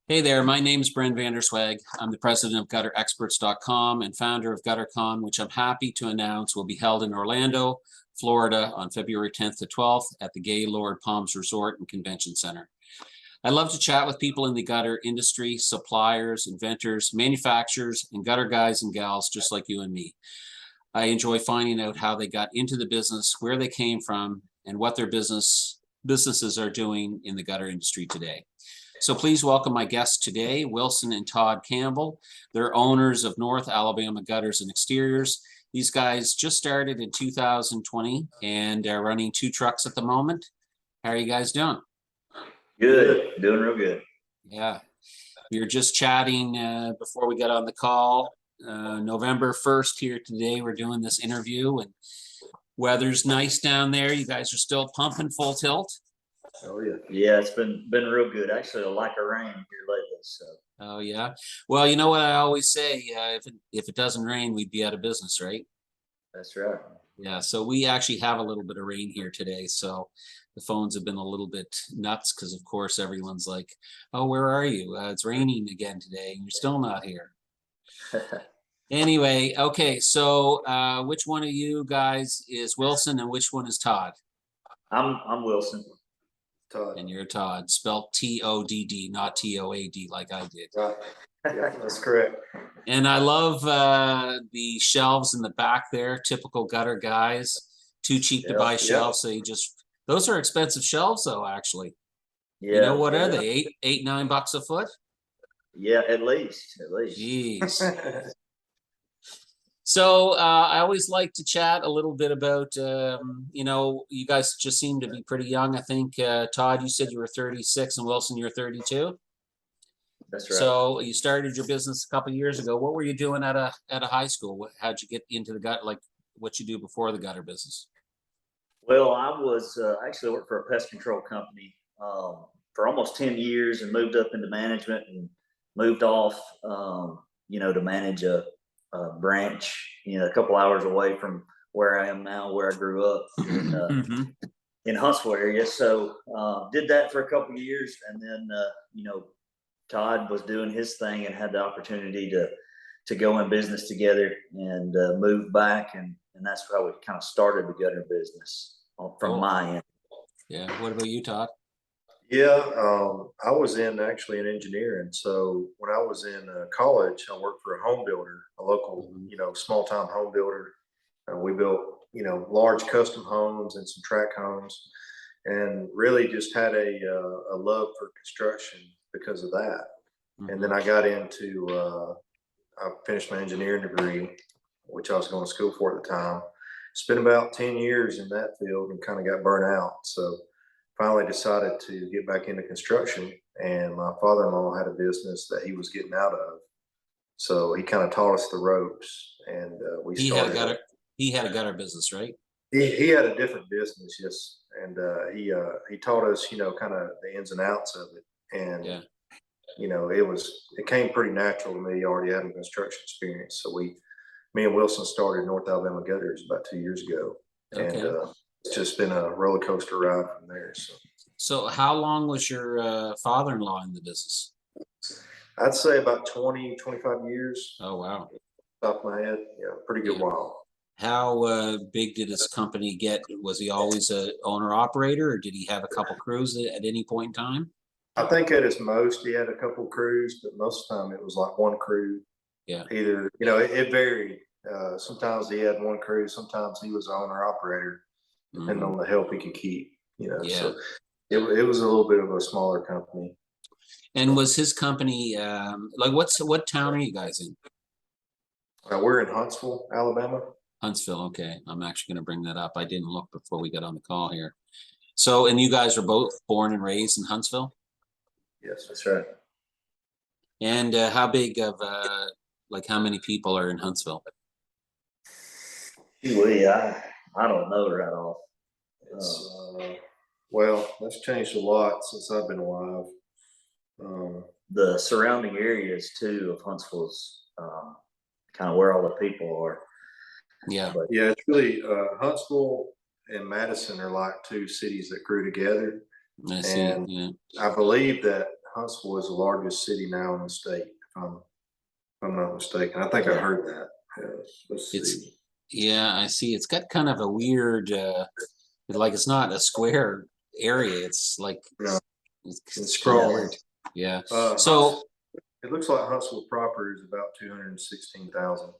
Hey there, my name's Bren Vanderswag. I'm the president of GutterExperts.com and founder of GutterCon, which I'm happy to announce will be held in Orlando, Florida on February 10th to 12th at the Gaylord Palms Resort and Convention Center. I love to chat with people in the gutter industry, suppliers, inventors, manufacturers, and gutter guys and gals just like you and me. I enjoy finding out how they got into the business, where they came from, and what their businesses are doing in the gutter industry today. So please welcome my guests today, Wilson and Todd Campbell. They're owners of North Alabama Gutters and Exteriors. These guys just started in 2020 and are running 2 trucks at the moment. How are you guys doing? Good, doing real good. Yeah, we were just chatting before we got on the call. November 1st here today, we're doing this interview and weather's nice down there. You guys are still pumping full tilt. Oh yeah, yeah. It's been real good. Actually, a lack of rain here lately. So. Oh yeah. Well, you know what I always say, if it doesn't rain, we'd be out of business, right? That's right. Yeah. So we actually have a little bit of rain here today. So the phones have been a little bit nuts because, of course, everyone's like, "Oh, where are you? It's raining again today, and you're still not here." Anyway, okay. So which one of you guys is Wilson, and which one is Todd? I'm Wilson. Todd. And you're Todd, spelled T-O-D-D, not T-O-A-D like I did. Right. Yeah, that's correct. And I love the shelves in the back there, typical gutter guys. Too cheap to buy shelves, so those are expensive shelves though, actually. Yeah. You know, what are they? $8-9 a foot? Yeah, at least. Jeez. So I always like to chat a little bit about, you guys just seem to be pretty young. I think, Todd, you said you were 36 and Wilson, you're 32. That's right. So you started your business a couple of years ago. What were you doing at a high school? How'd you get into the gut, like what you do before the gutter business? Well, I was actually worked for a pest control company for almost 10 years and moved up into management and moved off, to manage a branch, a couple hours away from where I am now, where I grew up in Huntsville area. So did that for a couple of years, and then Todd was doing his thing and had the opportunity to go in business together and move back, and that's how we kind of started the gutter business from my end. Yeah. What about you, Todd? Yeah, I was actually in engineering. So when I was in college, I worked for a home builder, a local, small town home builder. We built, large custom homes and some tract homes, and really just had a love for construction because of that. And then I got into, I finished my engineering degree, which I was going to school for at the time. Spent about 10 years in that field and kind of got burnt out. So finally decided to get back into construction, and my father-in-law had a business that he was getting out of, so he kind of taught us the ropes, and he had a gutter business, right? He had a different business, yes, and he taught us kind of the ins and outs of it, and it came pretty natural to me, already having construction experience. So me and Wilson started North Alabama Gutters about 2 years ago. Okay. And it's just been a roller coaster ride from there. So how long was your father-in-law in the business? I'd say about 20, 25 years. Oh, wow. Top of my head. Yeah, pretty good while. How big did his company get? Was he always a owner-operator, or did he have a couple crews at any point in time? I think at his most, he had a couple crews, but most of the time it was like one crew. Yeah. Either, it varied. Sometimes he had one crew, sometimes he was the owner-operator. Depending on the help he could keep, So it was a little bit of a smaller company. And was his company what town are you guys in? We're in Huntsville, Alabama. Huntsville, okay. I'm actually going to bring that up. I didn't look before we got on the call here. So, and you guys were both born and raised in Huntsville? Yes, that's right. And how big of how many people are in Huntsville? I don't know right off. Well, that's changed a lot since I've been alive. The surrounding areas too of Huntsville's kind of where all the people are. Yeah. But yeah, it's really Huntsville and Madison are like 2 cities that grew together. I see. And yeah. I believe that Huntsville is the largest city now in the state, if I'm not mistaken. I think I heard that. Let's It's, see. yeah, I see. It's got kind of a weird, like it's not a square area. It's like, Yeah. it's It's kind of scrolling. weird. Yeah. So it looks like Huntsville proper is about 216,000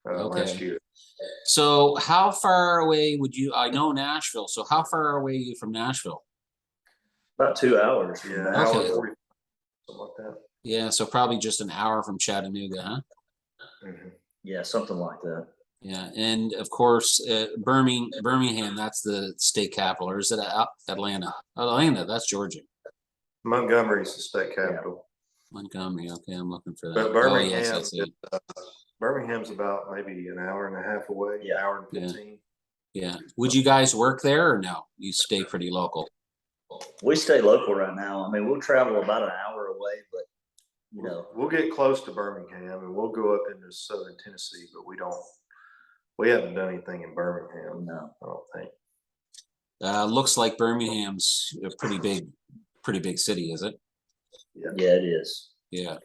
last Okay. year. So how far away would you, I know Nashville, so how far away are you from Nashville? About 2 hours. Yeah, From hour Okay. 40, something like that. Yeah, so probably just an hour from Chattanooga, huh? Yeah, something like that. Yeah, and of course, Birmingham, that's the state capital, or is it Atlanta? Atlanta, that's Georgia. Montgomery's the state capital. Montgomery, okay, I'm looking for that. But Oh, yes, I Birmingham, see. Birmingham's about maybe an hour and a half away. Yeah. Hour and 15. Yeah. Would you guys work there or no? You stay pretty local? We stay local right now. I mean, we'll travel about an hour away, but you know, We'll get close to Birmingham and we'll go up into southern Tennessee, but we haven't done anything in Birmingham. no. I don't think. Looks like Birmingham's a pretty big city, is it? Yeah, it is. Yeah.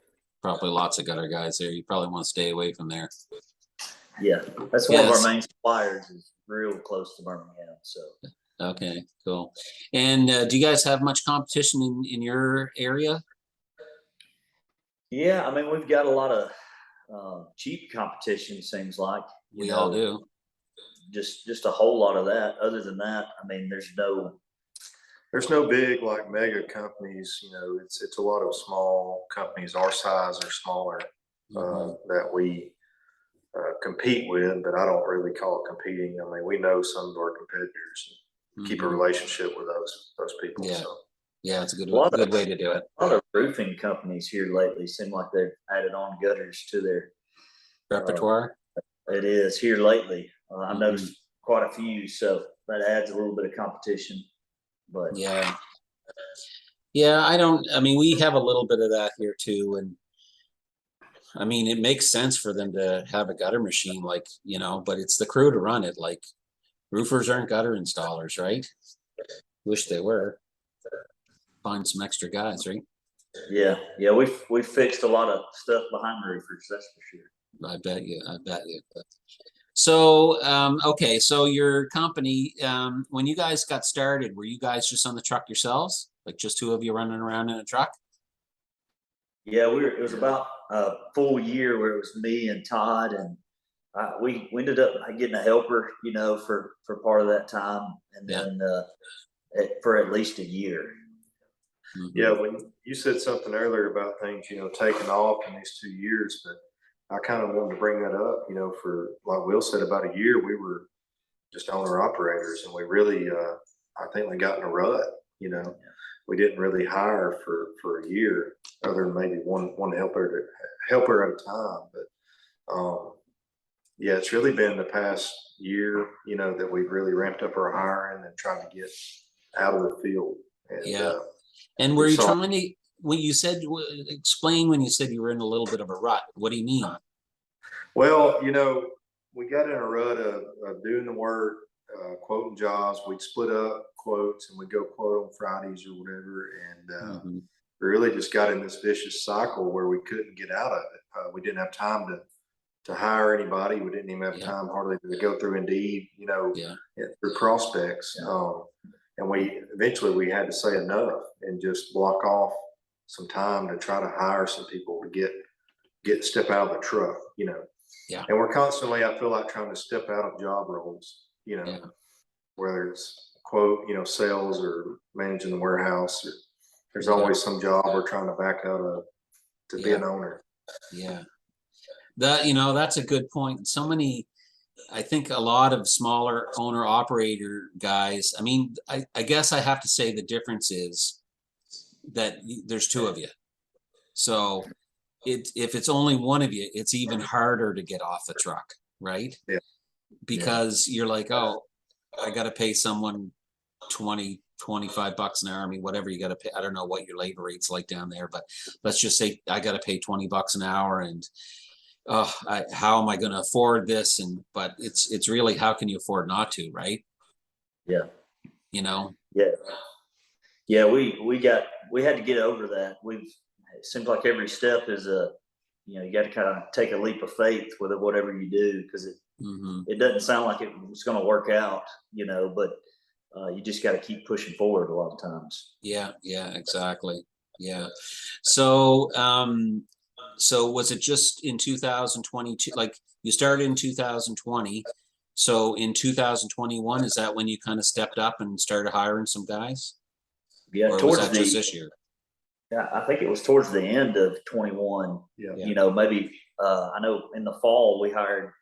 Probably lots of gutter guys there. You probably want to stay away from there. Yeah, that's one of Yes. our main suppliers is real close to Birmingham. So Okay, cool. And do you guys have much competition in your area? yeah, I mean, we've got a lot of cheap competition. Seems like We all do. Just a whole lot of that. Other than that, I mean, there's no big like mega companies, it's a lot of small companies our size or smaller that we compete with, but I don't really call it competing. I mean, we know some of our competitors and keep a relationship with those people. Yeah. So Yeah, it's a good of, way to do it. a lot of roofing companies here lately seem like they've added on gutters to their Repertoire. it is here lately. I've noticed quite a few, so that adds a little bit of competition. But Yeah. I mean, we have a little bit of that here too. And I mean, it makes sense for them to have a gutter machine, like, but it's the crew to run it. Like roofers aren't gutter installers, right? Wish they were. Find some extra guys, right? yeah, we've fixed a lot of stuff behind roofers, that's for sure. I bet you. So, okay, so your company, when you guys got started, were you guys just on the truck yourselves? Like just two of you running around in a truck? Yeah, it was about a full year where it was me and Todd, and we ended up getting a helper, for part of that time, and then for at least a year. Yeah, when you said something earlier about things, taking off in these 2 years, but I kind of wanted to bring that up, for like Will said, about a year we were just owner operators, and we really, I think we got in a rut. We didn't really hire for a year, other than maybe one helper at a time. But yeah, it's really been the past year, that we've really ramped up our hiring and trying to get out of the field. And, and were you trying to, when you said, explain when you said you were in a little bit of a rut, what do you mean? Well, we got in a rut of doing the work, quoting jobs. We'd split up quotes and we'd go quote on Fridays or whatever. And we really just got in this vicious cycle where we couldn't get out of it. We didn't have time to hire anybody. We didn't even have time hardly to go through Indeed, through prospects. And eventually we had to say enough and just block off some time to try to hire some people to step out of the truck, And we're constantly, I feel like, trying to step out of job roles, whether it's quote, sales or managing the warehouse. There's always some job we're trying to back out of to be an owner. Yeah. That's a good point. So many, I think a lot of smaller owner operator guys, I mean, I guess I have to say the difference is that there's two of you. So if it's only one of you, it's even harder to get off the truck, right? Yeah. Because you're like, oh, I got to pay someone 20, 25 bucks an hour. I mean, whatever you got to pay. I don't know what your labor rate's like down there, but let's just say I got to pay 20 bucks an hour, and how am I going to afford this? But it's really, how can you afford not to, right? Yeah. Yeah. Yeah, we had to get over that. It seems like every step is you got to kind of take a leap of faith with it, whatever you do, because Hmm. it doesn't sound like it was going to work out, but you just got to keep pushing forward a lot of times. Yeah, yeah, exactly. Yeah. So, so was it just in 2022? Like you started in 2020. So in 2021, is that when you kind of stepped up and started hiring some guys? Yeah, Or was that just this year? yeah, I think it was towards the end of 21. Yeah. Maybe I know in the fall we hired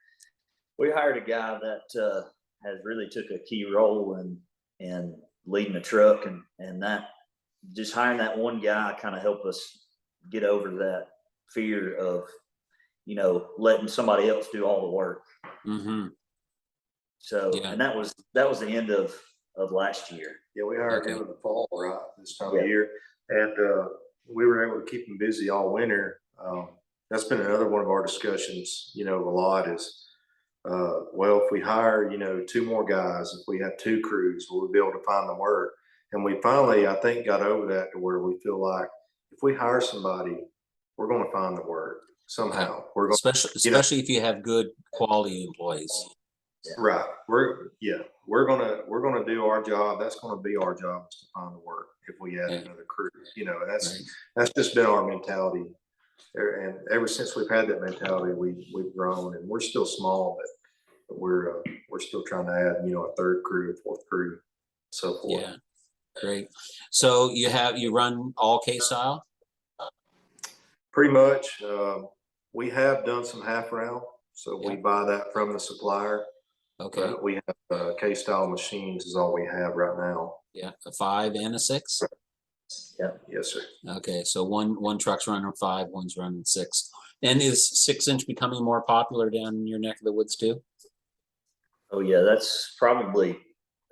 a guy that has really took a key role in leading the truck, and that just hiring that one guy kind of helped us get over that fear of letting somebody else do all the work. Mm-hmm. So, Yeah. and that was the end of last year. Yeah, we hired Okay. him in the fall, right, this time Yeah. of year, and we were able to keep him busy all winter. That's been another one of our discussions, a lot is, well, if we hire, two more guys, if we have two crews, will we be able to find the work? And we finally, I think, got over that to where we feel like if we hire somebody, we're going to find the work somehow. We're going, Especially if you have good quality employees. right. We're gonna do our job. That's gonna be our job, is to find the work if we add another crew. And that's just been our mentality. And ever since we've had that mentality, we've grown, and we're still small, but we're still trying to add, a third crew, a fourth crew, so forth. Yeah, great. So you run all case style? Pretty much. We have done some half round, so we Yeah. buy that from the supplier. Okay. But we have K-style machines is all we have right now. Yeah, a 5 and a 6. Yeah. Yes, sir. Okay, so one truck's running 5, one's running 6. And is 6-inch becoming more popular down in your neck of the woods too? Oh yeah, that's probably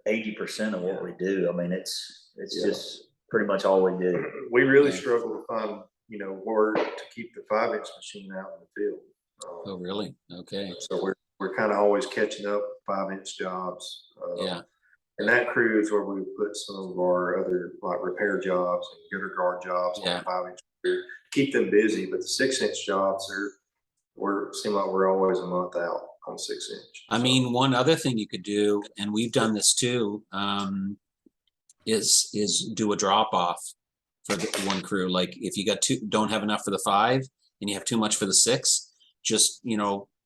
80% of what we do. I mean, it's Yeah. just pretty much all we do. We really Yeah. struggle to find, where to keep the 5-inch machine out in the field. Oh, really? Okay. So we're kind of always catching up with 5-inch jobs. Yeah. And that crew is where we put some of our other like repair jobs and gutter guard jobs on Yeah. the 5-inch crew. Keep them busy, but the 6-inch jobs seem like we're always a month out on 6-inch. I mean, one other thing you could do, and we've done this too, is do a drop off for the one crew. Like if you don't have enough for the 5 and you have too much for the 6, just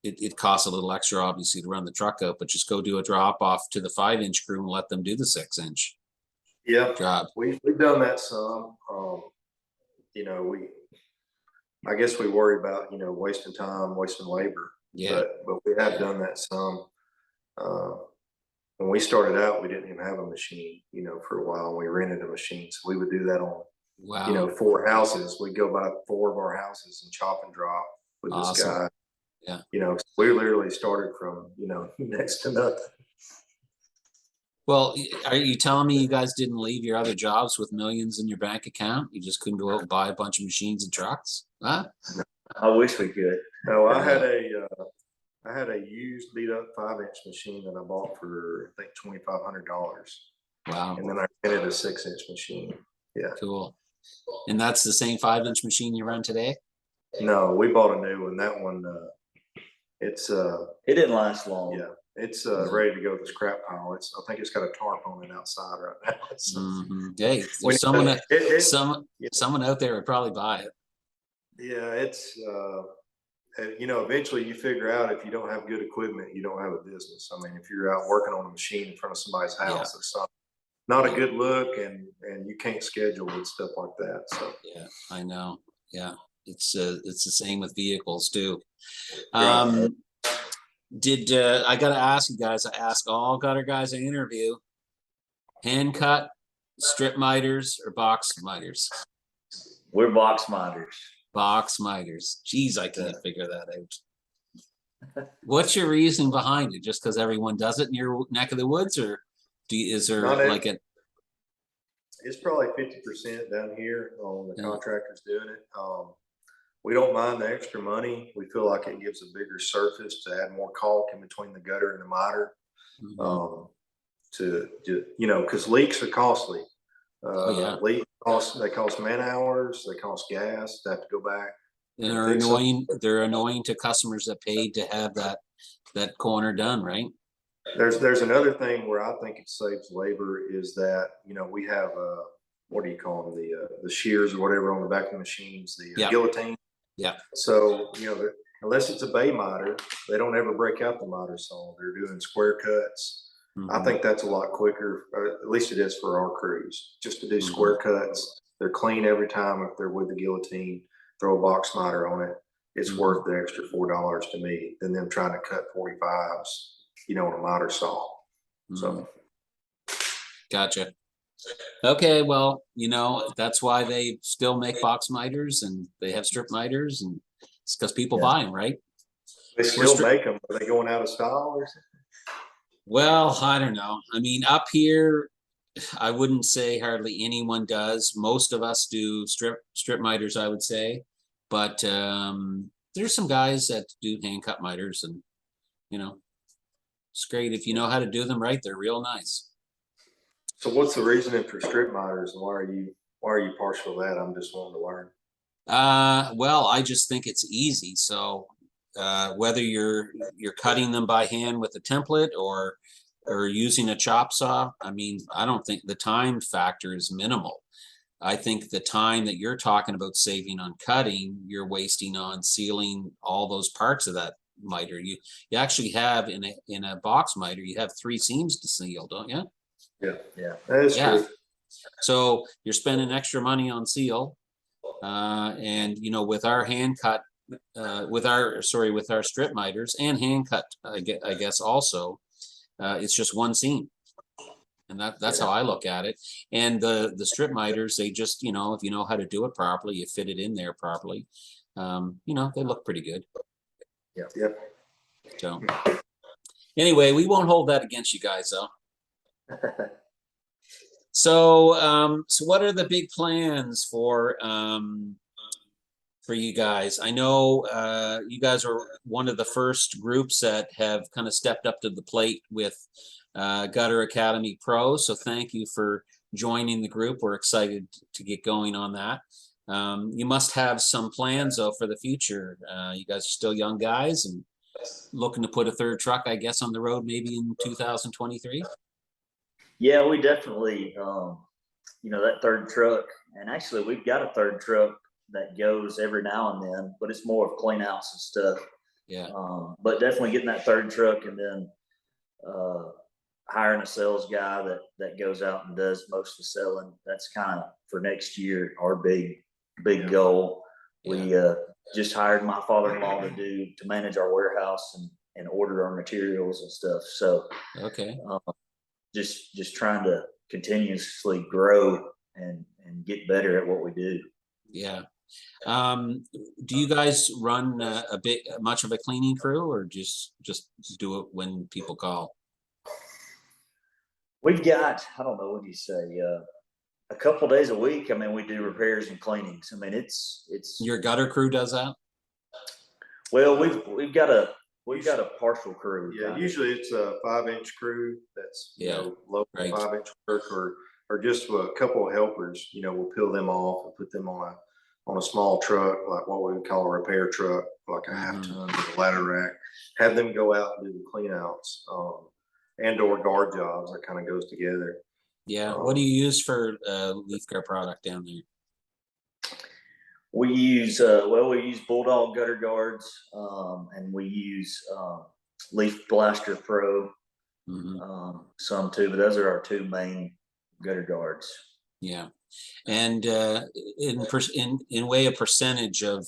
it costs a little extra obviously to run the truck out, but just go do a drop off to the 5-inch crew and let them do the 6-inch job. We've done that some. I guess we worry about wasting time, wasting labor. Yeah. But we have done that some. When we started out, we didn't even have a machine, for a while. We rented a machine, so we would do that on, Wow. 4 houses. We'd go by 4 of our houses and chop and drop with this Awesome. guy. Yeah. We literally started from, next to nothing. Well, are you telling me you guys didn't leave your other jobs with millions in your bank account? You just couldn't go out and buy a bunch of machines and trucks? Huh? I wish we could. No, I had a used beat up 5-inch machine that I bought for, I think, $2,500. Wow. And then I rented a 6-inch machine. Yeah. Cool. And that's the same 5-inch machine you run today? No, we bought a new one. That one, it didn't last long. Yeah, it's ready to go to the scrap pile. I think it's got a tarp on it outside right now. Mm-hmm. Hey, there's someone out there would probably buy it. Yeah, it's eventually you figure out if you don't have good equipment, you don't have a business. I mean, if you're out working on a machine in front of somebody's house, it's not a good look, and you can't schedule and stuff like that. So yeah, I know. Yeah, it's the same with vehicles too. I gotta ask you guys? I ask all gutter guys I interview: hand cut, strip miters, or box miters? We're box miters. Box miters. Geez, I can't figure that out. What's your reason behind it? Just because everyone does it in your neck of the woods, or is there like a? It's probably 50% down here on the contractors doing it. We don't mind the extra money. We feel like it gives a bigger surface to add more caulk in between the gutter and the miter. Mm-hmm. Because leaks are costly. yeah. They cost man hours, they cost gas, they have to go back. And and they're fix them. annoying. They're annoying to customers that paid to have that corner done, right? There's another thing where I think it saves labor is that, we have, what do you call them? The shears or whatever on the back of the machines, the Yeah. guillotine. Yeah. So, unless it's a bay miter, they don't ever break out the miter saw. They're doing square cuts. I Mhm. think that's a lot quicker, or at least it is for our crews, just to do square cuts. They're clean every time if they're with the guillotine, throw a box miter on it. It's worth the extra $4 to me than them trying to cut 45s, on a miter saw. So, Gotcha. Okay, well, that's why they still make box miters and they have strip miters, and it's because people buy them, right? they still make them. Are they going out of style or something? Well, I don't know. I mean, up here, I wouldn't say hardly anyone does. Most of us do strip miters, I would say, but there's some guys that do hand cut miters, and it's great if you know how to do them right. They're real nice. So what's the reasoning for strip miters, and why are you partial to that? I'm just wanting to learn. Well, I just think it's easy. So whether you're cutting them by hand with a template or using a chop saw, I mean, I don't think the time factor is minimal. I think the time that you're talking about saving on cutting, you're wasting on sealing all those parts of that miter. You actually have in a box miter, you have 3 seams to seal, don't you? Yeah, that is true. So you're spending extra money on seal, and with our hand cut, with our strip miters and hand cut, I guess also, it's just 1 seam, and that's how I look at it. And the strip miters, they just if you know how to do it properly, you fit it in there properly. They look pretty good. Yeah. So anyway, we won't hold that against you guys, though. So, what are the big plans for you guys? I know you guys are one of the first groups that have kind of stepped up to the plate with Gutter Academy Pro. So thank you for joining the group. We're excited to get going on that. You must have some plans though for the future. You guys are still young guys and looking to put a 3rd truck, I guess, on the road maybe in 2023. Yeah, we definitely, that 3rd truck, and actually we've got a 3rd truck that goes every now and then, but it's more of clean outs and stuff. Yeah. But definitely getting that 3rd truck, and then hiring a sales guy that goes out and does most of the selling. That's kind of for next year, our big goal. Yeah. We just hired my father-in-law to manage our warehouse and order our materials and stuff. So, okay. Just trying to continuously grow and get better at what we do. Yeah. Do you guys run much of a cleaning crew, or just do it when people call? We've got, I don't know, what do you say, a couple days a week. I mean, we do repairs and cleanings. I mean, it's your gutter crew does that? Well, we've got a partial crew. Yeah, usually it's a 5-inch crew that's local 5-inch work, or just a couple of helpers. We'll peel them off and put them on a small truck, like what we would call a repair truck, like a half ton with a ladder rack. Have them go out and do the clean outs, and or guard jobs. That kind of goes together. Yeah. What do you use for leaf guard product down there? We use we use Bulldog gutter guards, and we use Leaf Blaster Pro, some too, but those are our 2 main gutter guards. Yeah, and in way of percentage of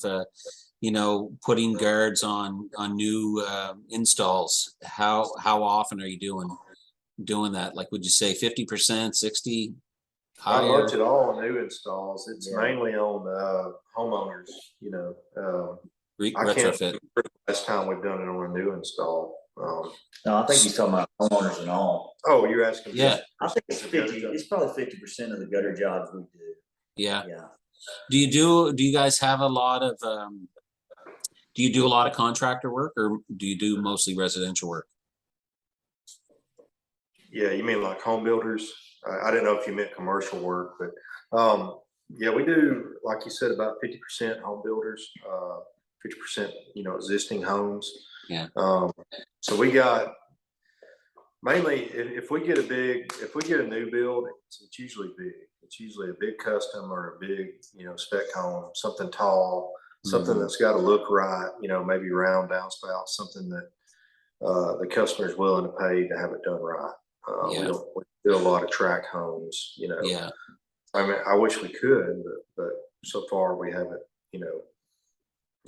putting guards on new installs, how often are you doing that? Like, would you say 50%, 60%? Not much at all on new installs. It's mainly on homeowners. I can't remember the last time we've done it on a new install. No, I think he's talking about homeowners and all. Oh, you're asking? Yeah, I think it's 50. It's probably 50% of the gutter jobs we do. Yeah. Do you guys have a lot of do you do a lot of contractor work, or do you do mostly residential work? Yeah, you mean like home builders? I didn't know if you meant commercial work, but yeah, we do, like you said, about 50% home builders, 50%, existing homes. Yeah. So we got mainly if we get a new build, it's usually big. It's usually a big custom or a big, spec home, something tall, something that's got to look right, maybe round downspout, something that the customer is willing to pay to have it done right. We do a lot of track homes, Yeah. I mean, I wish we could, but so far we haven't, You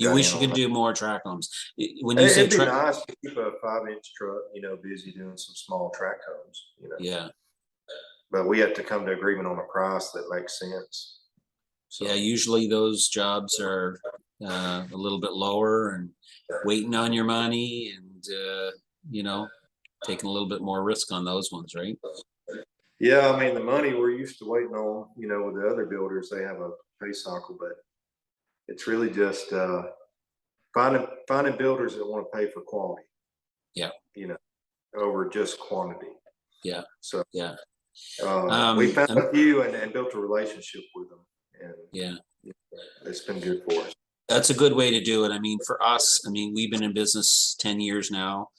got wish in you on could that. do more track homes. When you say It'd be track, nice to keep a 5-inch truck, busy doing some small track homes, yeah. but we have to come to agreement on a price that makes sense. So, Yeah, usually those jobs are a little bit lower and waiting on your money and, taking a little bit more risk on those ones, right? yeah, I mean, the money we're used to waiting on, with the other builders, they have a pay cycle, but it's really just finding builders that want to pay for quality. Yeah. Over just quantity. Yeah. So yeah. We found a few and built a relationship with them, and yeah, it's been good for us. that's a good way to do it. I mean, for us, we've been in business 10 years now.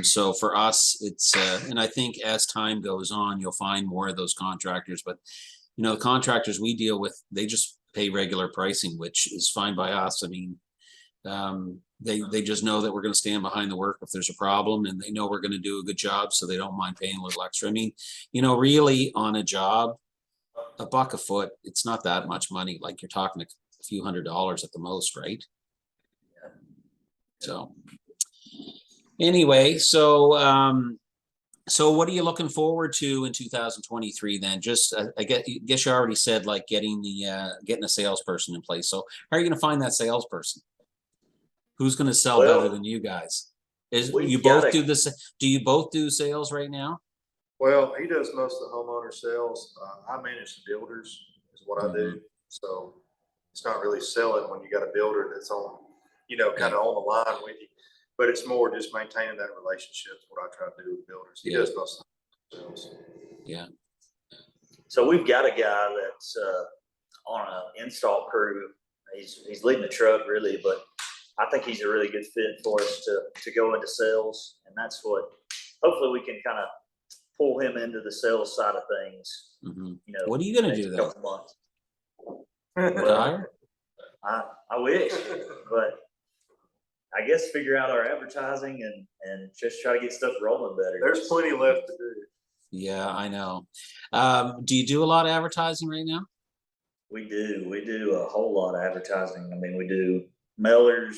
So for us, it's, and I think as time goes on, you'll find more of those contractors, but the contractors we deal with, they just pay regular pricing, which is fine by us. They just know that we're going to stand behind the work if there's a problem, and they know we're going to do a good job, so they don't mind paying a little extra. Really on a job, $1 a foot, it's not that much money. Like you're talking a few $100s at the most, right? So anyway, so what are you looking forward to in 2023 then? Just I guess you already said like getting a salesperson in place. So how are you going to find that salesperson? Who's going to sell better than you guys? You both do this? Do you both do sales right now? Well, he does most of the homeowner sales. I manage the builders is what I do. So it's not really selling when you got a builder that's on, kind of on the line with you. But it's more just maintaining that relationship. Is what I try to do with builders. He does most of the sales. Yeah. So we've got a guy that's on an install crew. He's leading the truck really, but I think he's a really good fit for us to go into sales, and that's what hopefully we can kind of pull him into the sales side of things. What are you going to do then? Couple months. Retire? I wish, but I guess figure out our advertising and just try to get stuff rolling better. There's plenty left to do. Yeah, I know. Do you do a lot of advertising right now? We do a whole lot of advertising. We do mailers,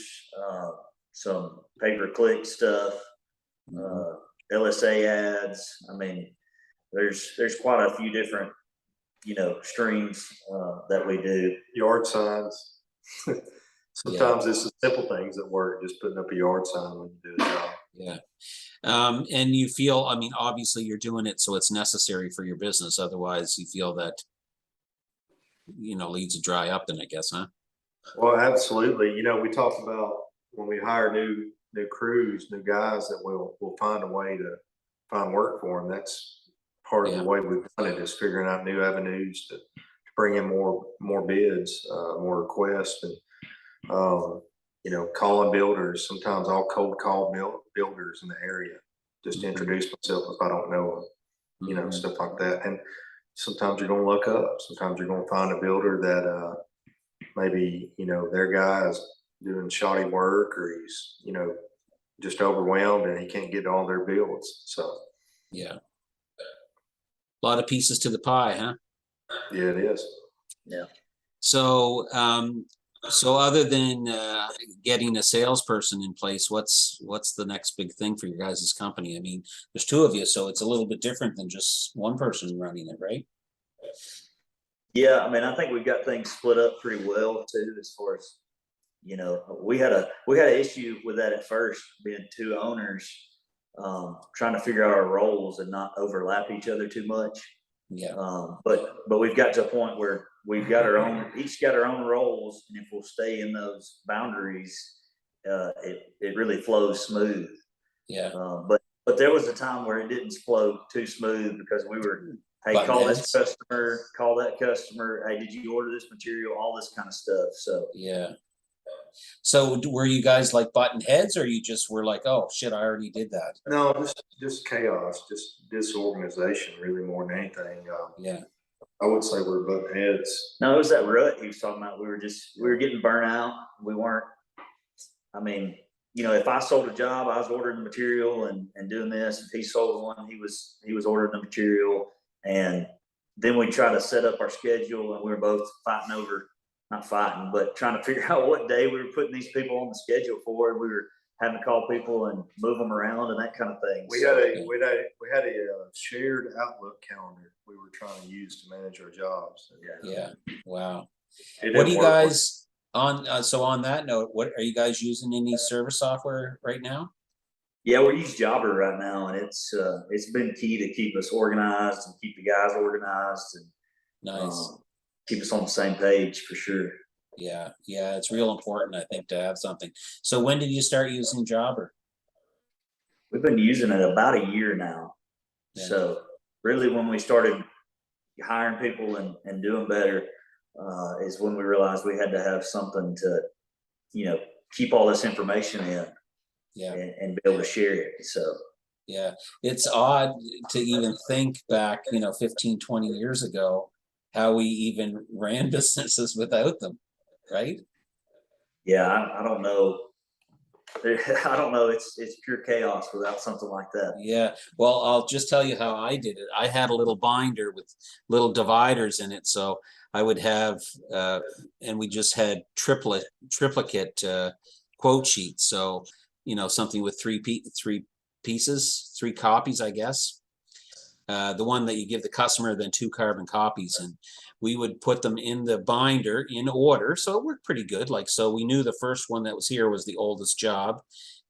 some pay-per-click stuff, LSA ads. There's quite a few different, streams that we do. Yard signs. Sometimes it's the simple things that work, just putting up a yard sign when you do a job. Yeah. And you feel, obviously you're doing it so it's necessary for your business. Otherwise you feel that, leads to dry up then, I guess, huh? Well, absolutely. We talk about when we hire new crews, new guys, that we'll find a way to find work for them. That's part of the way we've done it, is figuring out new avenues to bring in more bids, more requests, and calling builders. Sometimes I'll cold call builders in the area just to introduce myself if I don't know them, stuff like that. And sometimes you're going to look up. Sometimes you're going to find a builder that maybe, their guy is doing shoddy work, or he's, just overwhelmed and he can't get all their builds. So, yeah. A lot of pieces to the pie, huh? Yeah, it is. Yeah. So, so other than getting a salesperson in place, what's the next big thing for your guys' company? There's two of you, so it's a little bit different than just one person running it, right? Yeah, I think we've got things split up pretty well too, as far as, we had an issue with that at first, being two owners, trying to figure out our roles and not overlap each other too much. Yeah. But we've got to a point where we've got each got our own roles, and if we'll stay in those boundaries, it really flows smooth. Yeah. But there was a time where it didn't flow too smooth because we were Hey, Button call heads. this customer, call that customer. Hey, did you order this material? All this kind of stuff. So Yeah. So were you guys like button heads, or you just were like, oh shit, I already did that? No, just chaos, just disorganization, really more than anything. Yeah. I would say we're button heads. no, it was that rut he was talking about. We were getting burnt out. We weren't. I mean, if I sold a job, I was ordering the material and doing this. If he sold one, he was ordering the material. And then we try to set up our schedule, and we were both fighting over, not fighting, but trying to figure out what day we were putting these people on the schedule for. And we were having to call people and move them around and that kind of thing. We had a shared Outlook calendar we were trying to use to manage our jobs. Yeah. Wow. It What do didn't you work. guys so on that note, what are you guys using any service software right now? Yeah, we're using Jobber right now, and it's been key to keep us organized and keep the guys organized and Nice. keep us on the same page for sure. Yeah. Yeah. It's real important, I think, to have something. So when did you start using Jobber? We've been using it about a year now. Yeah. So really when we started hiring people and doing better, is when we realized we had to have something to, keep all this information in Yeah. and be able to share it. So Yeah. It's odd to even think back, 15, 20 years ago, how we even ran businesses without them, right? yeah, I don't know. I don't know. It's pure chaos without something like that. Yeah. Well, I'll just tell you how I did it. I had a little binder with little dividers in it. So I would have, and we just had triplicate quote sheets. So, something with three pieces, three copies, I guess. The one that you give the customer, then 2 carbon copies, and we would put them in the binder in order. So it worked pretty good. Like, so we knew the first one that was here was the oldest job,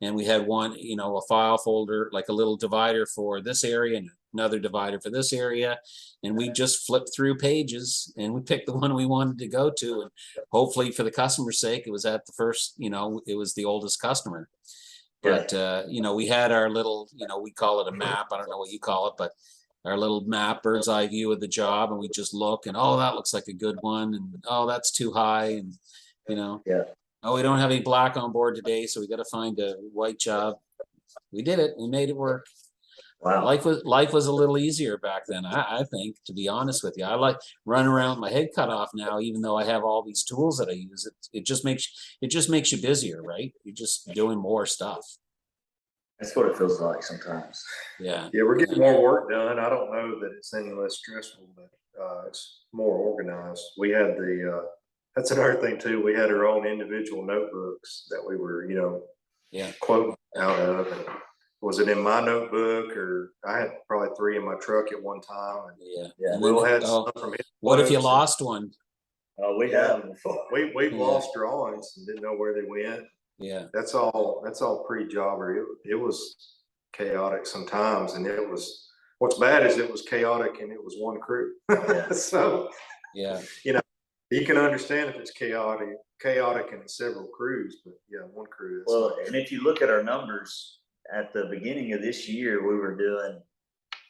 and we had one, a file folder, like a little divider for this area and another divider for this area, and we just flipped through pages and we picked the one we wanted to go to, and hopefully for the customer's sake, it was at the first, it was the oldest customer. But we had our little, we call it a map. I don't know what you call it, but our little map, bird's eye view of the job, and we just look and, oh, that looks like a good one, and oh, that's too high, and Yeah. oh, we don't have any black on board today, so we got to find a white job. We did it. We made it work. Wow. Life was a little easier back then, I think, to be honest with you. I like running around with my head cut off now, even though I have all these tools that I use. It just makes you busier, right? You're just doing more stuff. That's what it feels like sometimes. Yeah. Yeah, we're getting more work done. I don't know that it's any less stressful, but it's more organized. We had that's another thing too. We had our own individual notebooks that we were, quoting out of. And was it in my notebook, or I had probably 3 in my truck at one time? And Yeah. Will had some from his. What if you lost one? Oh, we have them before. We've lost drawings and didn't know where they went. Yeah. That's all pre-jobber. It was chaotic sometimes, and what's bad is it was chaotic and it was one crew. Yeah. So yeah, you can understand if it's chaotic in several crews, but yeah, one crew. Well, and if you look at our numbers at the beginning of this year, we were doing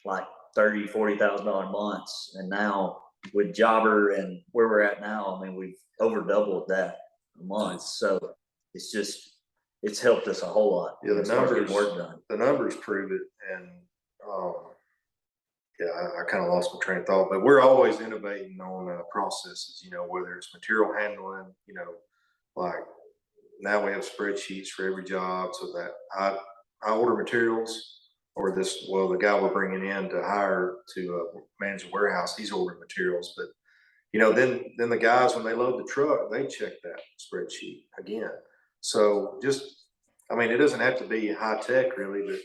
like $30,000-$40,000 months, and now with Jobber and where we're at now, I mean, we've over doubled that a month. Nice. So it's helped us a whole lot. Yeah, the numbers prove it. And I kind of lost my train of thought, but we're always innovating on processes, whether it's material handling, like now we have spreadsheets for every job, so that I order materials, or the guy we're bringing in to hire to manage the warehouse, he's ordering materials, but then the guys, when they load the truck, they check that spreadsheet again. So it doesn't have to be high tech really, but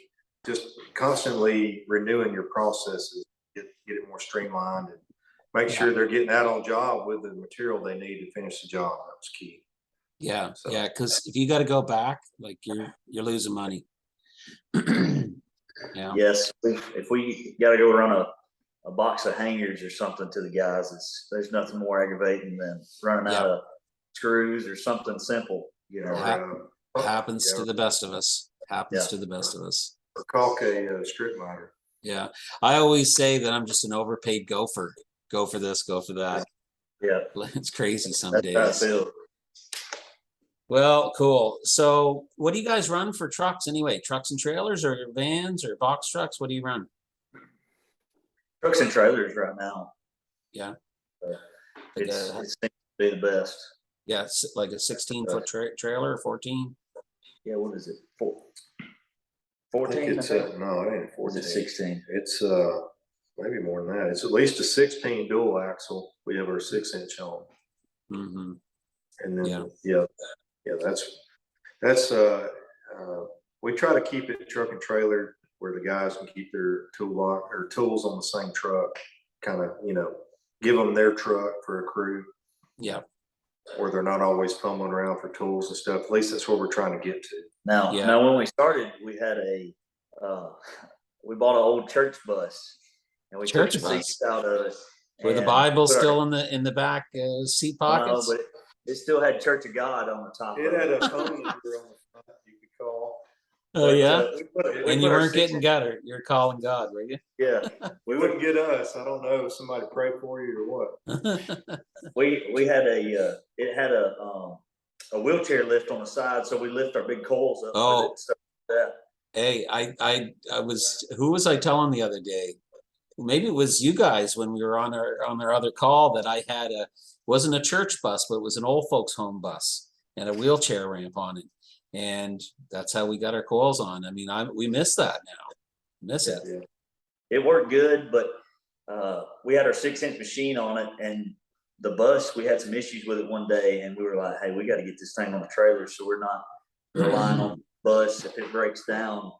just constantly renewing your processes, get it more streamlined, and make sure they're getting out on job with the material they need to finish the job. That was key. Yeah. So. Yeah. Cause if you got to go back, like you're losing money. Yeah. Yes. If we got to go run a box of hangers or something to the guys, there's nothing more aggravating than running out of screws or something simple, Happens to the best of us. To the best of us. Or caulk a strip miter. Yeah. I always say that I'm just an overpaid gopher. Go for this, go for that. Yeah, It's crazy some that's how I days. feel. Well, cool. So what do you guys run for trucks anyway? Trucks and trailers or vans or box trucks? What do you run? Trucks and trailers right now. Yeah. Uh, Like it a, seems to be the best. yeah, like a 16-foot trailer or 14? Yeah, what is it? I 14, think I it's think? no, it ain't Or is 14. it 16? It's maybe more than that. It's at least a 16 dual axle. We have our 6-inch on, Mm-hmm. and then Yeah. that's we try to keep it truck and trailer where the guys can keep their tools on the same truck. Kind of give them their truck for a crew. Yeah. Where they're not always fumbling around for tools and stuff. At least that's what we're trying to get to. Now when we started, we had we bought an old church bus, and we took Church the bus? seats out of it. Were the and Bible put our- still in the back seat No, pockets? but it still had Church of God on the top It of had it. a phone number on the front you could call. Oh yeah. We And put you our weren't getting 6-inch Gutter. You're calling God, were you? Yeah, We wouldn't get us. I don't know. Somebody pray for you or what? we had it had a wheelchair lift on the side, so we lift our big coils up with Oh. it and stuff like that. Hey, I was, who was I telling the other day? Maybe it was you guys when we were on our other call that I had wasn't a church bus, but it was an old folks home bus and a wheelchair ramp on it. And that's how we got our coils on. I mean, we miss that now. Miss it. Yeah. It worked good, but we had our 6-inch machine on it, and the bus, we had some issues with it one day, and we were like, hey, we got to get this thing on the trailer so we're not relying on the bus. If it breaks down,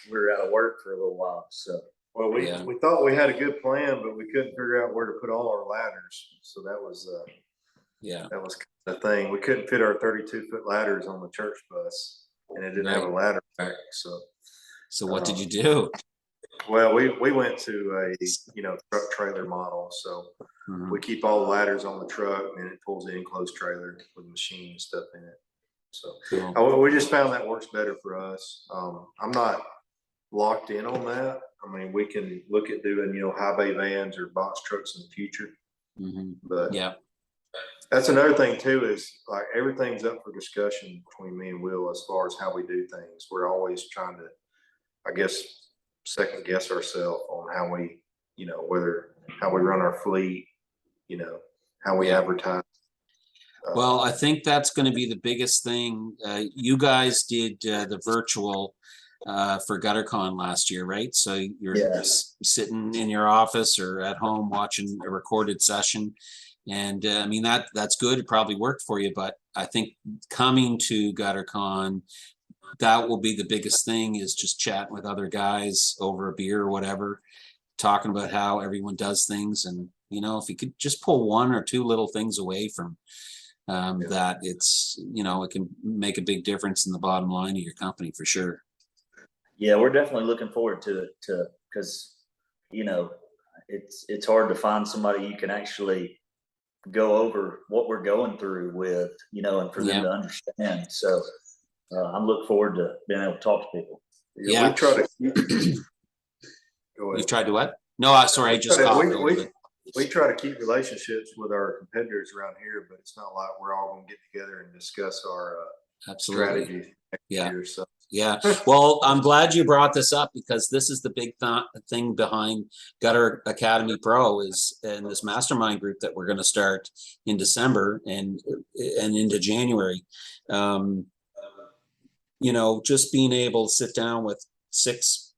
we're out of work for a little while. So Well, we thought we had a good plan, but we couldn't figure out where to put all our ladders. So that was the thing. We couldn't fit our 32-foot ladders on the church bus, and it didn't have a ladder rack. So what did you do? Well, we went to a truck trailer model. So we keep all the ladders on the truck, and it pulls the enclosed trailer with machine and stuff in it. So Cool. we just found that works better for us. I'm not locked in on that. I mean, we can look at doing high bay vans or box trucks in the future. But yeah, that's another thing too, is like everything's up for discussion between me and Will as far as how we do things. We're always trying to, I guess, second guess ourselves on how we, how we run our fleet, how we advertise. Well, I think that's going to be the biggest thing. You guys did the virtual for Gutter-Con last year, right? So you're sitting in your office or at home watching a recorded session. And I mean, that's good. It probably worked for you, but I think coming to Gutter-Con, that will be the biggest thing, is just chatting with other guys over a beer or whatever, talking about how everyone does things. And, if you could just pull one or two little things away from that, it's, it can make a big difference in the bottom line of your company for sure. Yeah, we're definitely looking forward to it because, it's hard to find somebody you can actually go over what we're going through with, and for them to understand. So I'm looking forward to being able to talk to people. Yeah. We try to You've tried to what? No, sorry, I just we try to keep relationships with our competitors around here, but it's not like we're all going to get together and discuss our strategy next year. So. Yeah. Well, I'm glad you brought this up, because this is the big thing behind Gutter Academy Pro and this mastermind group that we're going to start in December and into January. Just being able to sit down with 6,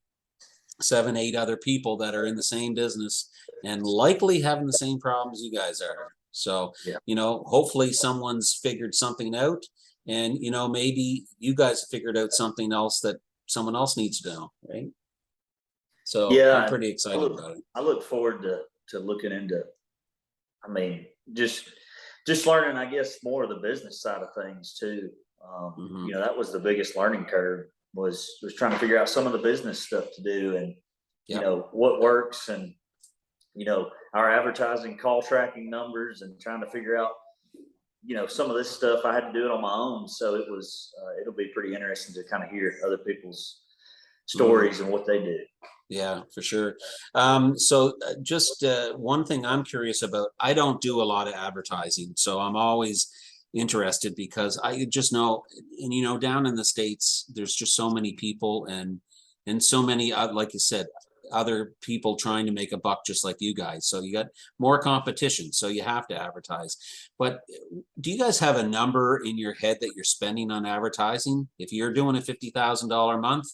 7, 8 other people that are in the same business and likely having the same problems you guys are. So, hopefully someone's figured something out. And, maybe you guys have figured out something else that someone else needs to know, right? So I'm pretty excited about it. I look forward to looking into, just learning, I guess, more of the business side of things too. That was the biggest learning curve, was trying to figure out some of the business stuff to do, and, what works, and, our advertising call tracking numbers, and trying to figure out, some of this stuff I had to do it on my own. So it was, it'll be pretty interesting to kind of hear other people's stories and what they do. Yeah, for sure. So just one thing I'm curious about, I don't do a lot of advertising, so I'm always interested because I just know, and you know, down in the States, there's just so many people and so many, like you said, other people trying to make a buck just like you guys. So you got more competition, so you have to advertise. But do you guys have a number in your head that you're spending on advertising? If you're doing a $50,000 a month,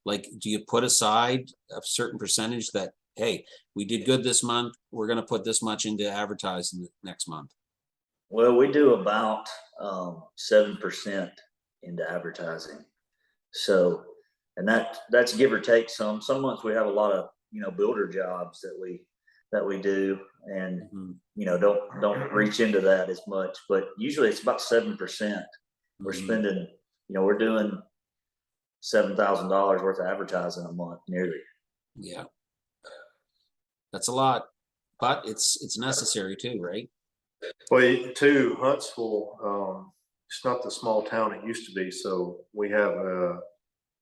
like, do you put aside a certain percentage that, hey, we did good this month, we're going to put this much into advertising next month? Well, we do about 7% into advertising. So, and that's give or take some. Some months we have a lot of, builder jobs that we do, and don't reach into that as much. But usually it's about 7%. We're spending, we're doing $7,000 worth of advertising a month, nearly. Yeah, that's a lot, but it's necessary too, right? Well, too, Huntsville, it's not the small town it used to be. So we have a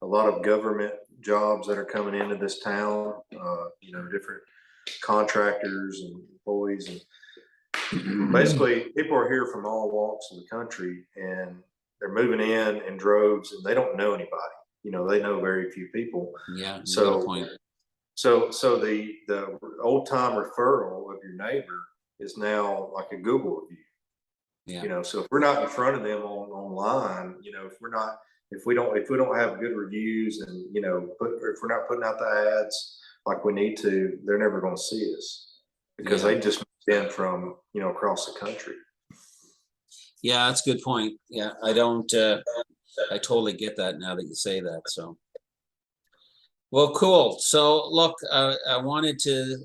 lot of government jobs that are coming into this town, different contractors and employees. And basically, people are here from all walks of the country, and they're moving in droves, and they don't know anybody. They know very few people. Yeah, you got a So, point. so the old time referral of your neighbor is now like a Google review. Yeah. So if we're not in front of them online, if we don't have good reviews, and if we're not putting out the ads like we need to, they're never going to see us, because they just moved in from across the country. Yeah, that's a good point. Yeah, I totally get that now that you say that. So, well, cool. So look, I wanted to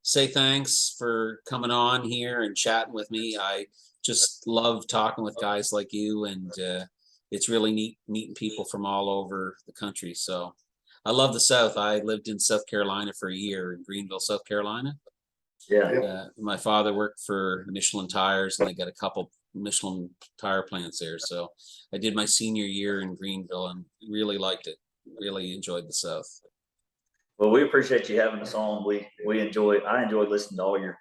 say thanks for coming on here and chatting with me. I just love talking with guys like you, and it's really neat meeting people from all over the country. So I love the South. I lived in South Carolina for a year, in Greenville, South Carolina. Yeah. My father worked for Michelin Tires, and they got a couple Michelin tire plants there. So I did my senior year in Greenville and really liked it. Really enjoyed the South. Well, we appreciate you having us on. I enjoy listening to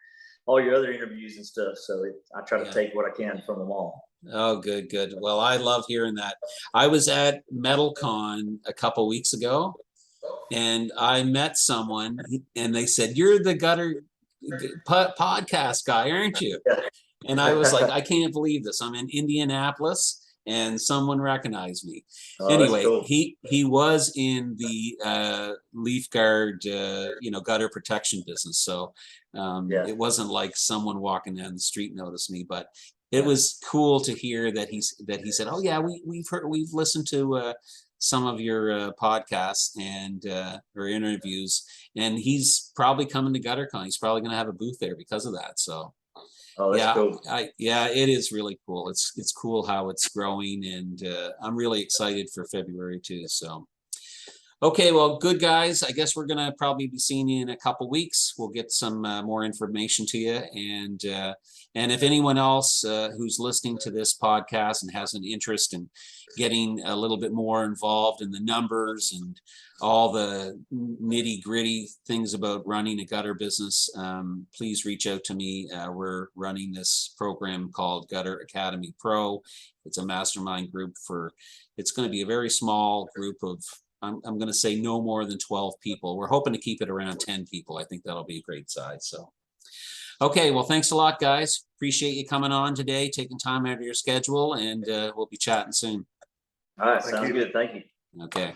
all your other interviews and stuff. So I try to take what I can from them all. Oh, good, good. Well, I love hearing that. I was at MetalCon a couple weeks ago, and I met someone, and they said, "You're the Gutter podcast guy, aren't you?" Yeah. And I was like, I can't believe this. I'm in Indianapolis, and someone recognized me. Oh, Anyway, that's cool. he was in the leaf guard, gutter protection business. So it wasn't like someone walking down the street noticed me, but it was cool to hear that he said, "Oh yeah, we've listened to some of your podcasts and or interviews," and he's probably coming to GutterCon. He's probably going to have a booth there because of that. So. Oh, that's cool. It is really cool. It's cool how it's growing, and I'm really excited for February too. So, okay, well, good guys. I guess we're gonna probably be seeing you in a couple weeks. We'll get some more information to you, and if anyone else who's listening to this podcast and has an interest in getting a little bit more involved in the numbers and all the nitty gritty things about running a gutter business, please reach out to me. We're running this program called Gutter Academy Pro. It's a mastermind group it's going to be a very small group of, I'm going to say no more than 12 people. We're hoping to keep it around 10 people. I think that'll be a great size. So, okay, well, thanks a lot, guys. Appreciate you coming on today, taking time out of your schedule, and we'll be chatting soon. All right, sounds good. Thank you. Okay.